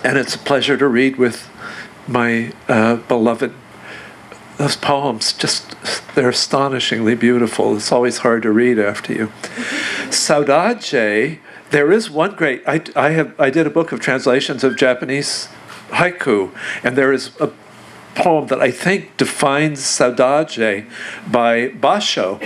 And it's a pleasure to read with my beloved. Those poems, they're astonishingly beautiful. It's always hard to read after you. Saudade, there is one great, I did a book of translations of Japanese haiku, and there is a poem that I think defines saudade by Basho.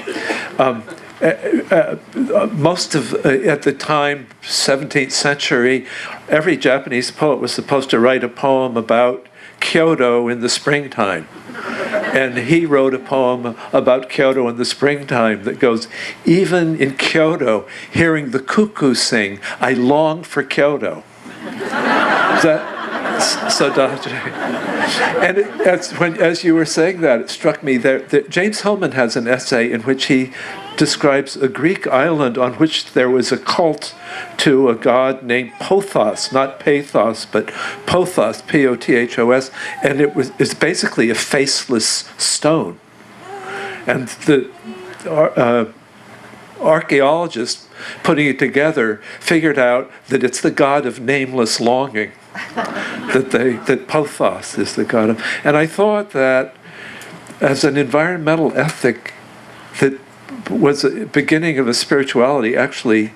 Most of, at the time, 17th century, every Japanese poet was supposed to write a poem about Kyoto in the springtime. And he wrote a poem about Kyoto in the springtime that goes, even in Kyoto, hearing the cuckoo sing, I long for Kyoto. Is that saudade? And as you were saying that, it struck me that James Hillman has an essay in which he describes a Greek island on which there was a cult to a god named Pothos, not Pathos, but Pothos, P-O-T-H-O-S, and it's basically a faceless stone. And the archaeologists putting it together figured out that it's the god of nameless longing, that Pothos is the god of. And I thought that as an environmental ethic that was a beginning of a spirituality, actually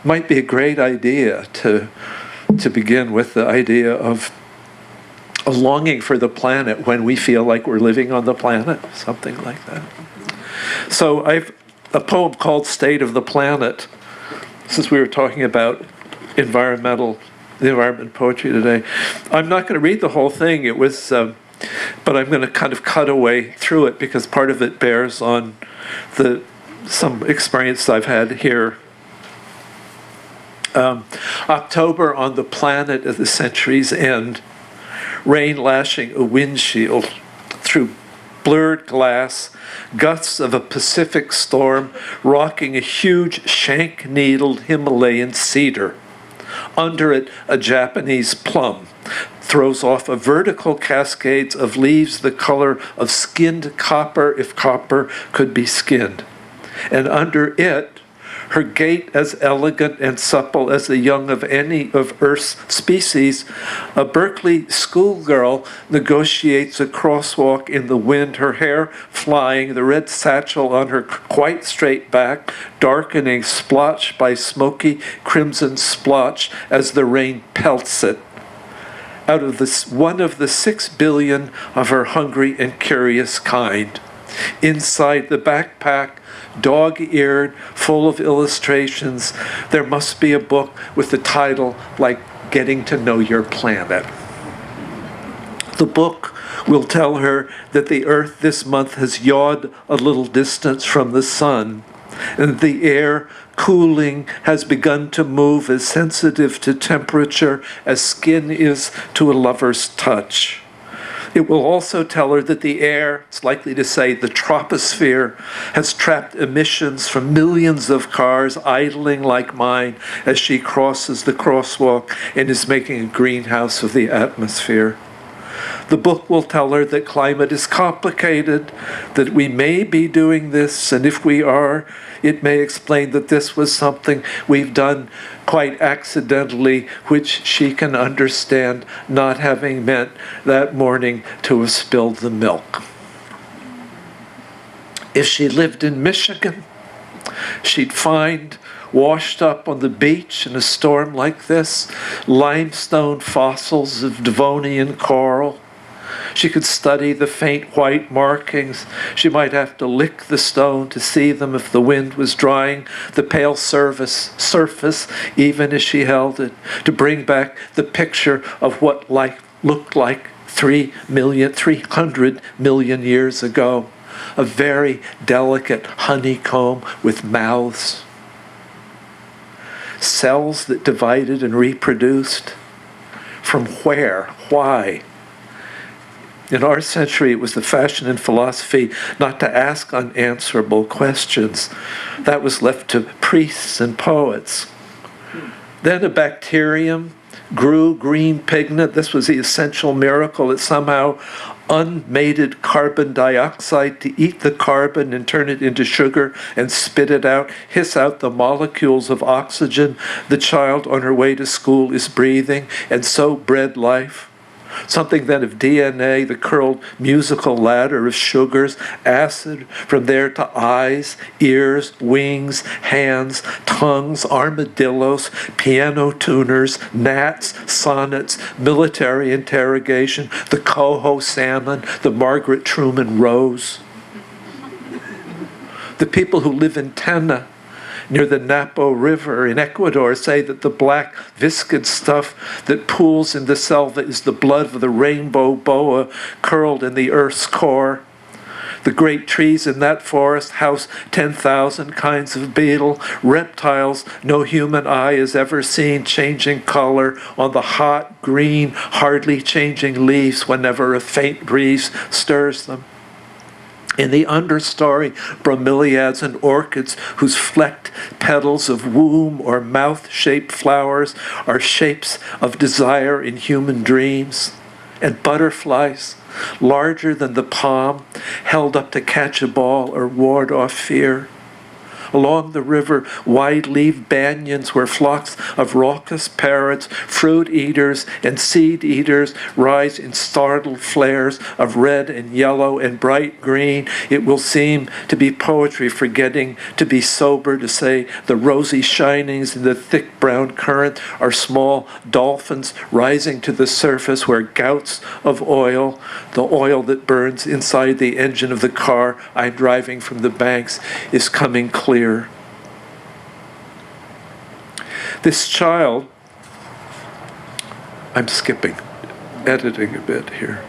might be a great idea to begin with the idea of a longing for the planet when we feel like we're living on the planet, something like that. So I've a poem called State of the Planet, since we were talking about the environment poetry today. I'm not going to read the whole thing, it was, but I'm going to kind of cut away through it because part of it bears on some experience I've had here. October on the planet at the century's end, rain lashing a windshield through blurred glass, gusts of a Pacific storm rocking a huge shank-needled Himalayan cedar. Under it, a Japanese plum throws off a vertical cascades of leaves the color of skinned copper if copper could be skinned. And under it, her gait as elegant and supple as the young of any of Earth's species, a Berkeley schoolgirl negotiates a crosswalk in the wind, her hair flying, the red satchel on her quite straight back, darkening splotch by smoky crimson splotch as the rain pelts it. Out of one of the 6 billion of her hungry and curious kind. Inside the backpack, dog-eared, full of illustrations, there must be a book with the title like Getting to Know Your Planet. The book will tell her that the Earth this month has yawed a little distance from the sun, and the air, cooling, has begun to move as sensitive to temperature as skin is to a lover's touch. It will also tell her that the air, it's likely to say the troposphere, has trapped emissions from millions of cars idling like mine as she crosses the crosswalk and is making a greenhouse of the atmosphere. The book will tell her that climate is complicated, that we may be doing this, and if we are, it may explain that this was something we've done quite accidentally, which she can understand not having meant that morning to have spilled the milk. If she lived in Michigan, she'd find washed up on the beach in a storm like this, limestone fossils of Devonian coral. She could study the faint white markings. She might have to lick the stone to see them if the wind was drying the pale surface, even as she held it, to bring back the picture of what life looked like 300 million years ago. A very delicate honeycomb with mouths. Cells that divided and reproduced. From where? Why? In our century, it was the fashion in philosophy not to ask unanswerable questions. That was left to priests and poets. Then a bacterium grew green pigment. This was the essential miracle. It somehow unmated carbon dioxide to eat the carbon and turn it into sugar and spit it out, hiss out the molecules of oxygen the child on her way to school is breathing, and so bred life. Something then of DNA, the curled musical ladder of sugars, acid, from there to eyes, ears, wings, hands, tongues, armadillos, piano tuners, gnats, sonnets, military interrogation, the coho salmon, the Margaret Truman Rose. The people who live in Tena, near the Napo River in Ecuador, say that the black viscid stuff that pools in the selva is the blood of the rainbow boa curled in the earth's core. The great trees in that forest house 10,000 kinds of beetle, reptiles no human eye has ever seen changing color on the hot, green, hardly changing leaves whenever a faint breeze stirs them. In the understory, bromeliads and orchids whose flecked petals of womb or mouth-shaped flowers are shapes of desire in human dreams. And butterflies, larger than the palm, held up to catch a ball or ward off fear. Along the river, wide-leaved banyans where flocks of raucous parrots, fruit eaters, and seed eaters rise in startled flares of red and yellow and bright green. It will seem to be poetry forgetting to be sober, to say the rosy shinings in the thick brown current are small dolphins rising to the surface where gouts of oil, the oil that burns inside the engine of the car I'm driving from the banks, is coming clear. This child, I'm skipping, editing a bit here.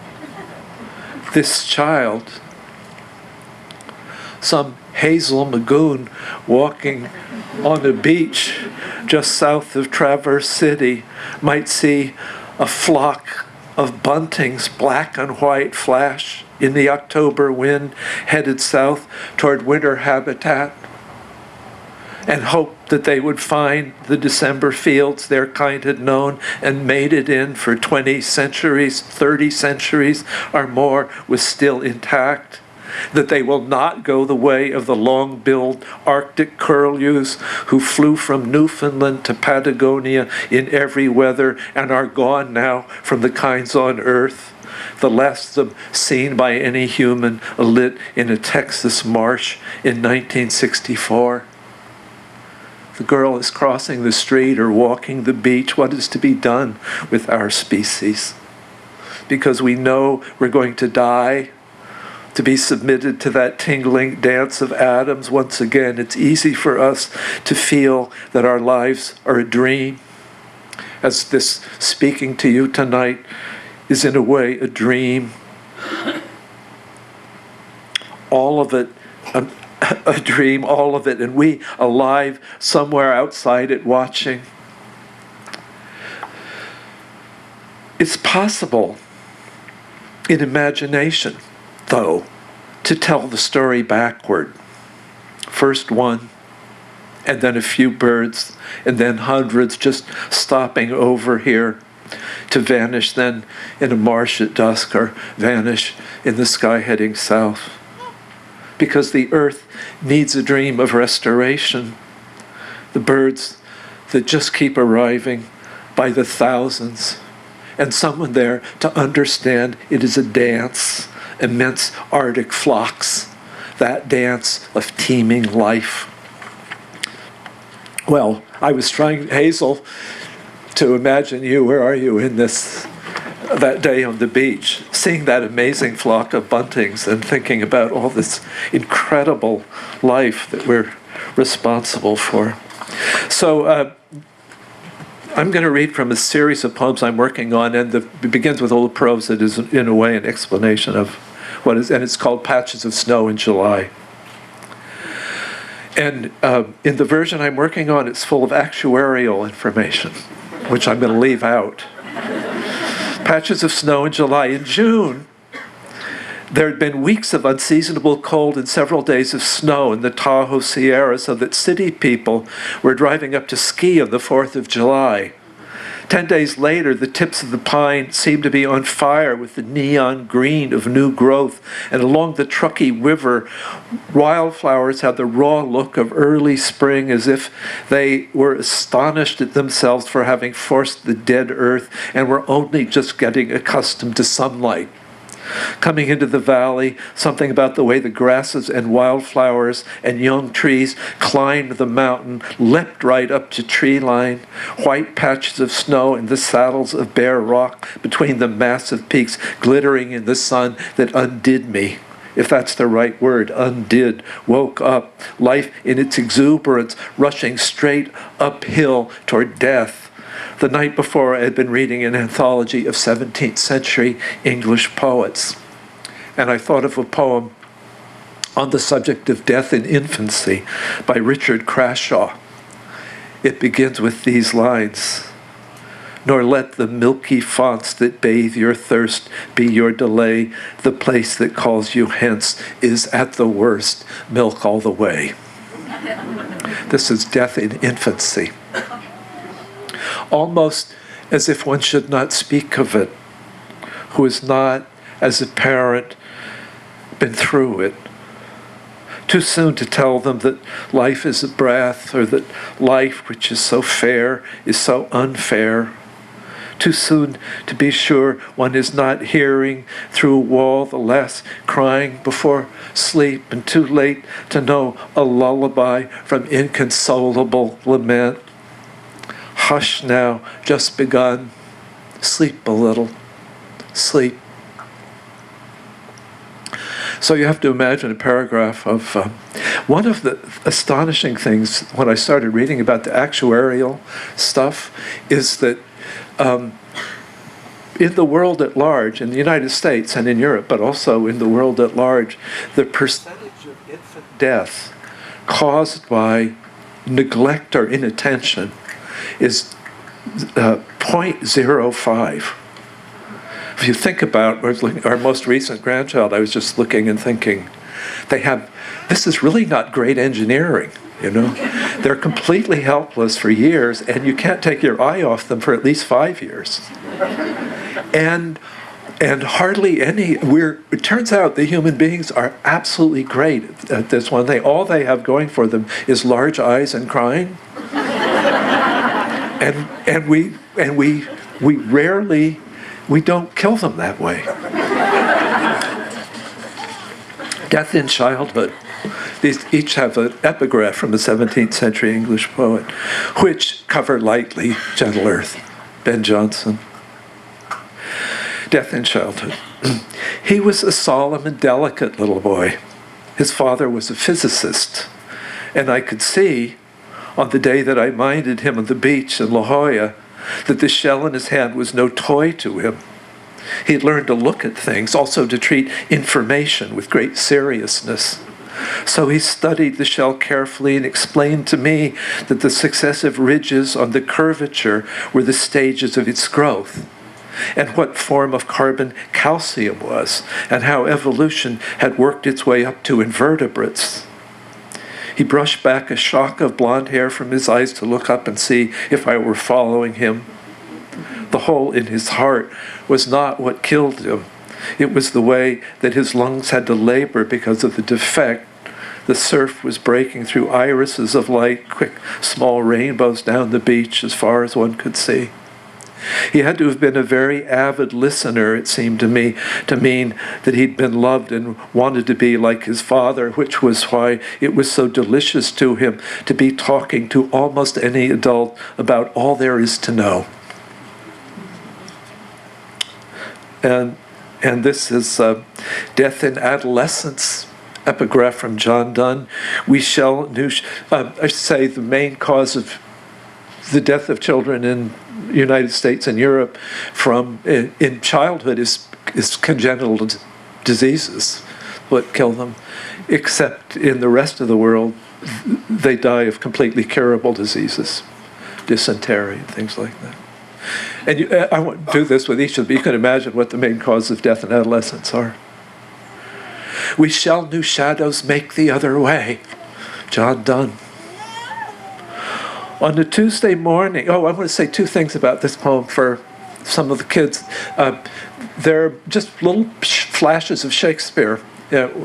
This child, some Hazel Magoon walking on a beach just south of Traverse City, might see a flock of buntings, black and white, flash in the October wind, headed south toward winter habitat, and hope that they would find the December fields their kind had known and mated in for 20 centuries, 30 centuries or more was still intact. That they will not go the way of the long-billed Arctic curlews who flew from Newfoundland to Patagonia in every weather and are gone now from the kinds on Earth, the last of them seen by any human alit in a Texas marsh in 1964. The girl is crossing the street or walking the beach. What is to be done with our species? Because we know we're going to die, to be submitted to that tingling dance of atoms. Once again, it's easy for us to feel that our lives are a dream. As this speaking to you tonight is in a way a dream. All of it, a dream, all of it, and we alive somewhere outside it watching. It's possible in imagination, though, to tell the story backward. First one, and then a few birds, and then hundreds just stopping over here to vanish then in a marsh at dusk or vanish in the sky heading south. Because the earth needs a dream of restoration. The birds that just keep arriving by the thousands, and someone there to understand it is a dance, immense Arctic flocks, that dance of teeming life. Well, I was trying, Hazel, to imagine you, where are you in this, that day on the beach, seeing that amazing flock of buntings and thinking about all this incredible life that we're responsible for. So I'm going to read from a series of poems I'm working on, and it begins with a little prose that is in a way an explanation of what is, and it's called Patches of Snow in July. And in the version I'm working on, it's full of actuarial information, which I'm going to leave out. Patches of snow in July. In June, there had been weeks of unseasonable cold and several days of snow in the Tahoe Sierra, so that city people were driving up to ski on the 4th of July. 10 days later, the tips of the pine seemed to be on fire with the neon green of new growth, and along the Truckee River, wildflowers had the raw look of early spring, as if they were astonished at themselves for having forced the dead earth and were only just getting accustomed to sunlight. Coming into the valley, something about the way the grasses and wildflowers and young trees climbed the mountain, leapt right up to tree line, white patches of snow and the saddles of bare rock between the massive peaks glittering in the sun that undid me, if that's the right word, undid, woke up, life in its exuberance, rushing straight uphill toward death. The night before, I had been reading an anthology of 17th century English poets, and I thought of a poem on the subject of death in infancy by Richard Crashaw. It begins with these lines: "Nor let the milky fonts that bathe your thirst be your delay. The place that calls you hence is at the worst milk all the way." This is death in infancy. Almost as if one should not speak of it, who has not, as a parent, been through it. Too soon to tell them that life is a breath, or that life, which is so fair, is so unfair. Too soon to be sure one is not hearing through a wall the last crying before sleep, and too late to know a lullaby from inconsolable lament. Hush now, just begun. Sleep a little. Sleep. So you have to imagine a paragraph of one of the astonishing things when I started reading about the actuarial stuff is that in the world at large, in the United States and in Europe, but also in the world at large, the percentage of infant death caused by neglect or inattention is 0.05. If you think about our most recent grandchild, I was just looking and thinking, this is really not great engineering, you know? They're completely helpless for years, and you can't take your eye off them for at least 5 years. And hardly any, it turns out the human beings are absolutely great at this one thing. All they have going for them is large eyes and crying. And we rarely, we don't kill them that way. Death in childhood. These each have an epigraph from a 17th century English poet, which cover lightly, gentle earth. Ben Jonson. Death in childhood. He was a solemn and delicate little boy. His father was a physicist, and I could see on the day that I minded him on the beach in La Jolla that the shell in his hand was no toy to him. He had learned to look at things, also to treat information with great seriousness. So he studied the shell carefully and explained to me that the successive ridges on the curvature were the stages of its growth, and what form of carbon calcium was, and how evolution had worked its way up to invertebrates. He brushed back a shock of blonde hair from his eyes to look up and see if I were following him. The hole in his heart was not what killed him. It was the way that his lungs had to labor because of the defect. The surf was breaking through irises of light, quick, small rainbows down the beach as far as one could see. He had to have been a very avid listener, it seemed to me, to mean that he'd been loved and wanted to be like his father, which was why it was so delicious to him to be talking to almost any adult about all there is to know. And this is Death in Adolescence, epigraph from John Donne. I should say the main cause of the death of children in the United States and Europe in childhood is congenital diseases, what kill them. Except in the rest of the world, they die of completely curable diseases, dysentery and things like that. And I won't do this with each of them, but you can imagine what the main causes of death in adolescence are. We shall new shadows make the other way. John Donne. On a Tuesday morning, I want to say two things about this poem for some of the kids. They're just little flashes of Shakespeare. In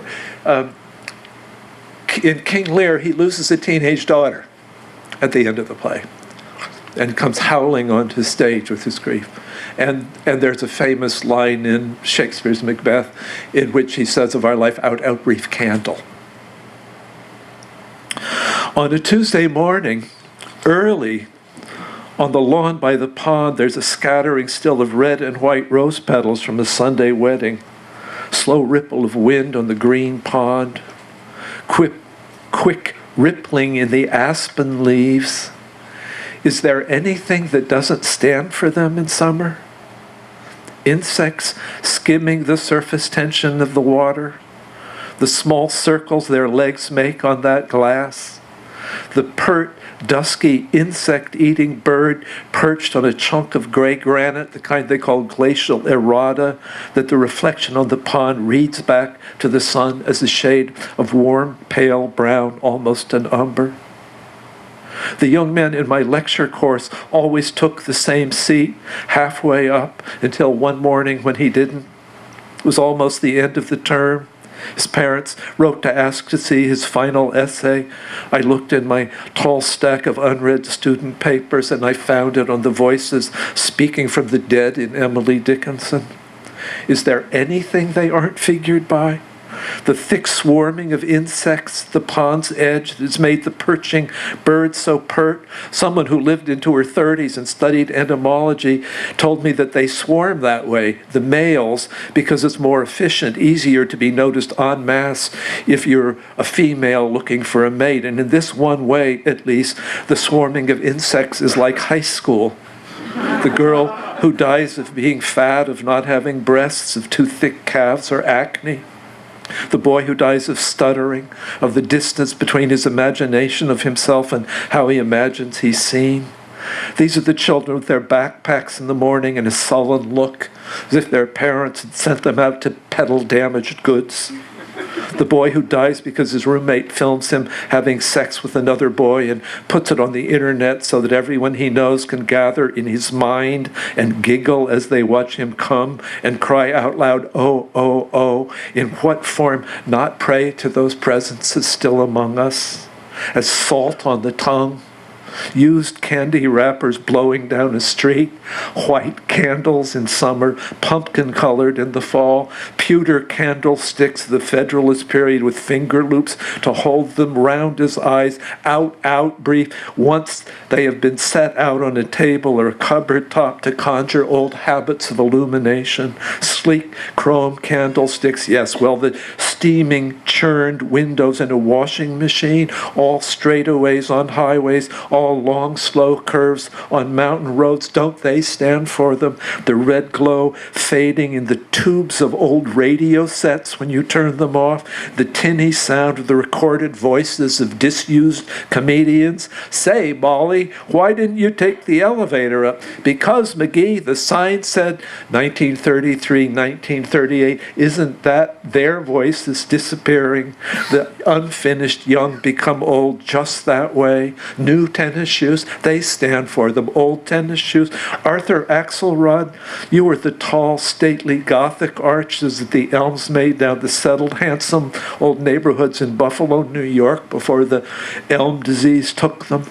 King Lear, he loses a teenage daughter at the end of the play and comes howling onto stage with his grief. And there's a famous line in Shakespeare's Macbeth in which he says of our life, out, brief candle. On a Tuesday morning, early, on the lawn by the pond, there's a scattering still of red and white rose petals from a Sunday wedding. Slow ripple of wind on the green pond. Quick rippling in the aspen leaves. Is there anything that doesn't stand for them in summer? Insects skimming the surface tension of the water. The small circles their legs make on that glass. The pert, dusky, insect-eating bird perched on a chunk of gray granite, the kind they call glacial errata, that the reflection on the pond reads back to the sun as a shade of warm, pale brown, almost an umber. The young men in my lecture course always took the same seat, halfway up, until one morning when he didn't. It was almost the end of the term. His parents wrote to ask to see his final essay. I looked in my tall stack of unread student papers and I found it on the voices speaking from the dead in Emily Dickinson. Is there anything they aren't figured by? The thick swarming of insects, the pond's edge that's made the perching bird so pert. Someone who lived into her 30s and studied entomology told me that they swarm that way, the males, because it's more efficient, easier to be noticed en masse if you're a female looking for a mate. And in this one way, at least, the swarming of insects is like high school. The girl who dies of being fat, of not having breasts, of too thick calves or acne. The boy who dies of stuttering, of the distance between his imagination of himself and how he imagines he's seen. These are the children with their backpacks in the morning and a sullen look, as if their parents had sent them out to peddle damaged goods. The boy who dies because his roommate films him having sex with another boy and puts it on the internet so that everyone he knows can gather in his mind and giggle as they watch him come and cry out loud, oh, oh, oh, in what form not prey to those presences still among us, as salt on the tongue. Used candy wrappers blowing down a street, white candles in summer, pumpkin-colored in the fall, pewter candlesticks of the Federalist period with finger loops to hold them round his eyes, out, brief, once they have been set out on a table or a cupboard top to conjure old habits of illumination, sleek chrome candlesticks, yes, well, the steaming, churned windows in a washing machine, all straightaways on highways, all long, slow curves on mountain roads, don't they stand for them? The red glow fading in the tubes of old radio sets when you turn them off, the tinny sound of the recorded voices of disused comedians. Say, Molly, why didn't you take the elevator up? Because, McGee, the sign said 1933, 1938. Isn't that their voice that's disappearing? The unfinished young become old just that way. New tennis shoes, they stand for them. Old tennis shoes. Arthur Axelrod, you were the tall, stately Gothic arches that the elms made down the settled, handsome old neighborhoods in Buffalo, New York before the elm disease took them.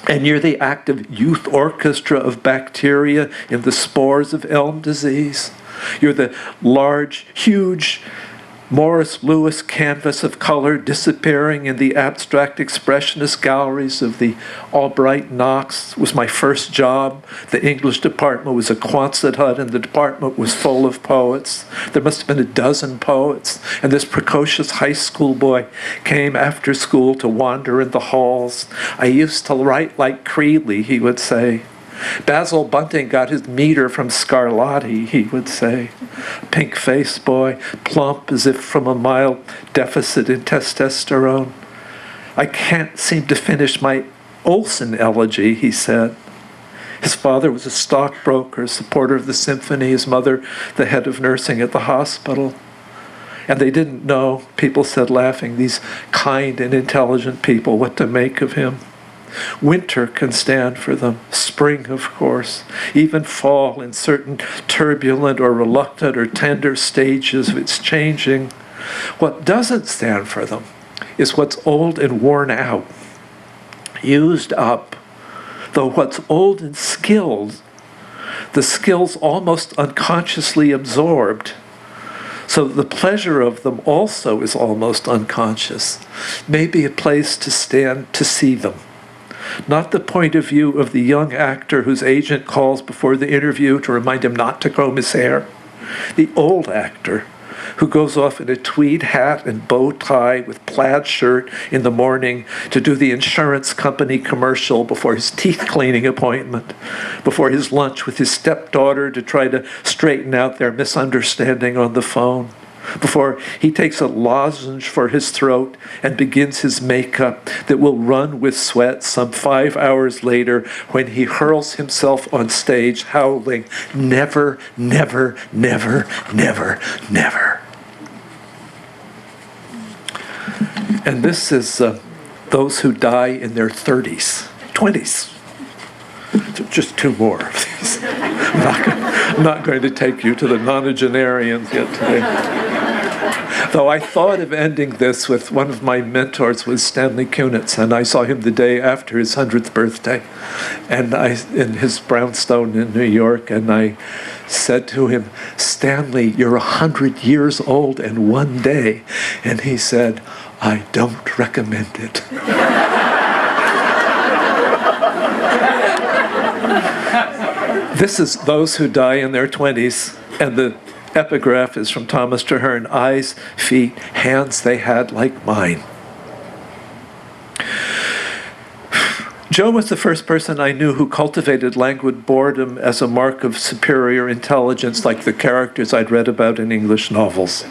And you're the active youth orchestra of bacteria in the spores of elm disease. You're the large, huge Morris Louis canvas of color disappearing in the abstract expressionist galleries of the Albright Knox. It was my first job. The English department was a Quonset hut and the department was full of poets. There must have been a dozen poets. And this precocious high school boy came after school to wander in the halls. I used to write like Creeley, he would say. Basil Bunting got his meter from Scarlatti, he would say. Pink-faced boy, plump as if from a mild deficit in testosterone. I can't seem to finish my Olsen elegy, he said. His father was a stockbroker, a supporter of the symphony, his mother the head of nursing at the hospital. And they didn't know, people said laughing, these kind and intelligent people, what to make of him. Winter can stand for them, spring, of course, even fall in certain turbulent or reluctant or tender stages of its changing. What doesn't stand for them is what's old and worn out, used up, though what's old and skilled, the skills almost unconsciously absorbed. So the pleasure of them also is almost unconscious. Maybe a place to stand to see them. Not the point of view of the young actor whose agent calls before the interview to remind him not to comb his hair. The old actor who goes off in a tweed hat and bow tie with plaid shirt in the morning to do the insurance company commercial before his teeth cleaning appointment, before his lunch with his stepdaughter to try to straighten out their misunderstanding on the phone, before he takes a lozenge for his throat and begins his makeup that will run with sweat some 5 hours later when he hurls himself on stage howling, "Never, never, never, never, never." And this is those who die in their 30s, 20s. Just two more of these. I'm not going to take you to the nonagenarians yet today. Though I thought of ending this with one of my mentors was Stanley Kunitz, and I saw him the day after his 100th birthday, and in his brownstone in New York, and I said to him, "Stanley, you're 100 years old and one day." And he said, "I don't recommend it." This is those who die in their 20s, and the epigraph is from Thomas Traherne: "Eyes, feet, hands they had like mine." Joe was the first person I knew who cultivated languid boredom as a mark of superior intelligence, like the characters I'd read about in English novels.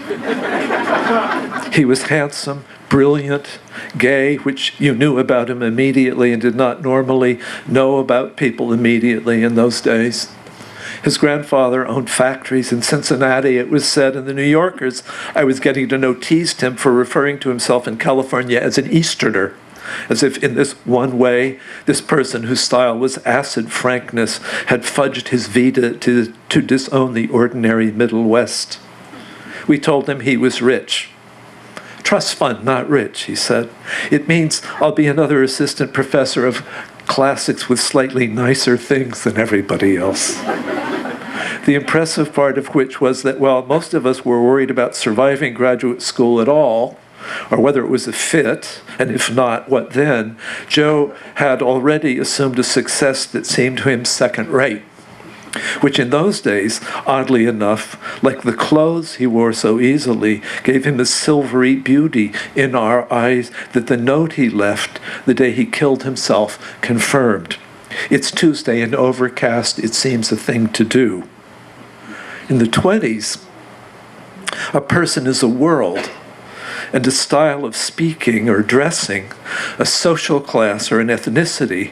He was handsome, brilliant, gay, which you knew about him immediately and did not normally know about people immediately in those days. His grandfather owned factories in Cincinnati, it was said, and the New Yorkers I was getting to know teased him for referring to himself in California as an Easterner, as if in this one way, this person whose style was acid frankness had fudged his vita to disown the ordinary Middle West. We told him he was rich. "Trust fund, not rich," he said. "It means I'll be another assistant professor of classics with slightly nicer things than everybody else." The impressive part of which was that while most of us were worried about surviving graduate school at all, or whether it was a fit, and if not, what then, Joe had already assumed a success that seemed to him second-rate, which in those days, oddly enough, like the clothes he wore so easily, gave him a silvery beauty in our eyes that the note he left the day he killed himself confirmed. "It's Tuesday and overcast, it seems a thing to do." In the 20s, a person is a world, and a style of speaking or dressing, a social class or an ethnicity,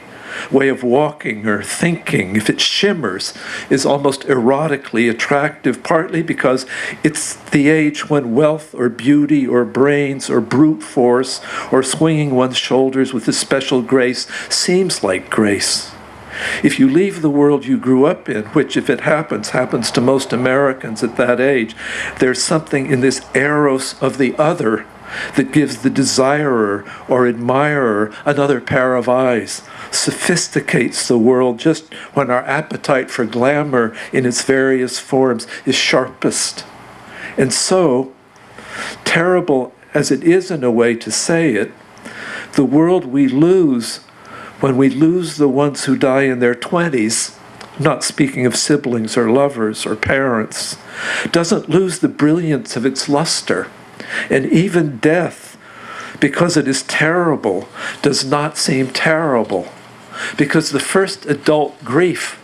way of walking or thinking, if it shimmers, is almost erotically attractive, partly because it's the age when wealth or beauty or brains or brute force or swinging one's shoulders with a special grace seems like grace. If you leave the world you grew up in, which, if it happens to most Americans at that age, there's something in this eros of the other that gives the desirer or admirer another pair of eyes, sophisticates the world just when our appetite for glamour in its various forms is sharpest. And so, terrible as it is in a way to say it, the world we lose when we lose the ones who die in their 20s, not speaking of siblings or lovers or parents, doesn't lose the brilliance of its luster. And even death, because it is terrible, does not seem terrible. Because the first adult grief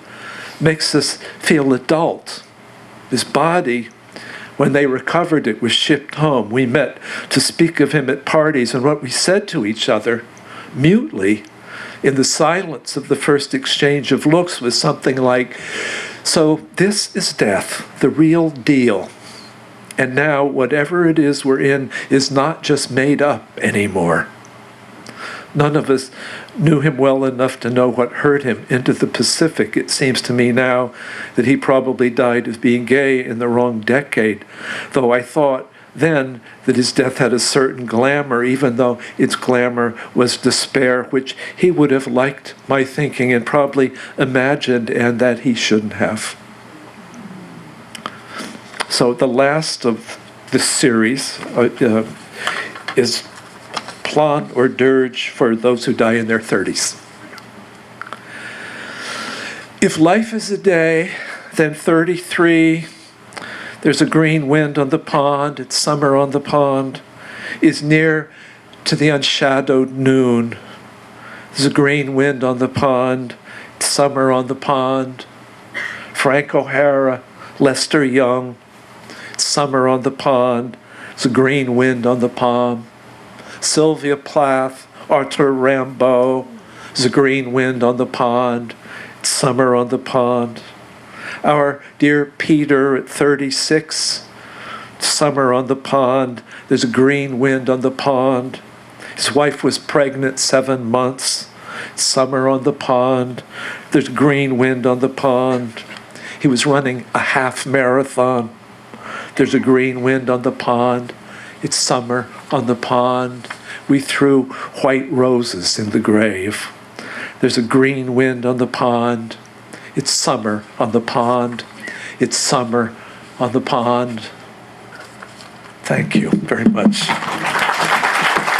makes us feel adult. His body, when they recovered it, was shipped home. We met to speak of him at parties, and what we said to each other, mutely, in the silence of the first exchange of looks, was something like, "So this is death, the real deal. And now, whatever it is we're in is not just made up anymore." None of us knew him well enough to know what hurt him into the Pacific. It seems to me now that he probably died of being gay in the wrong decade, though I thought then that his death had a certain glamour, even though its glamour was despair, which he would have liked my thinking and probably imagined, and that he shouldn't have. So the last of this series is Plan or Dirge for those who die in their 30s. If life is a day, then 33, there's a green wind on the pond, it's summer on the pond, is near to the unshadowed noon. There's a green wind on the pond, it's summer on the pond. Frank O'Hara, Lester Young, it's summer on the pond, it's a green wind on the pond. Sylvia Plath, Arthur Rimbaud, there's a green wind on the pond, it's summer on the pond. Our dear Peter at 36, summer on the pond, there's a green wind on the pond. His wife was pregnant 7 months, summer on the pond, there's a green wind on the pond. He was running a half marathon, there's a green wind on the pond, it's summer on the pond. We threw white roses in the grave. There's a green wind on the pond. It's summer on the pond. It's summer on the pond. Thank you very much.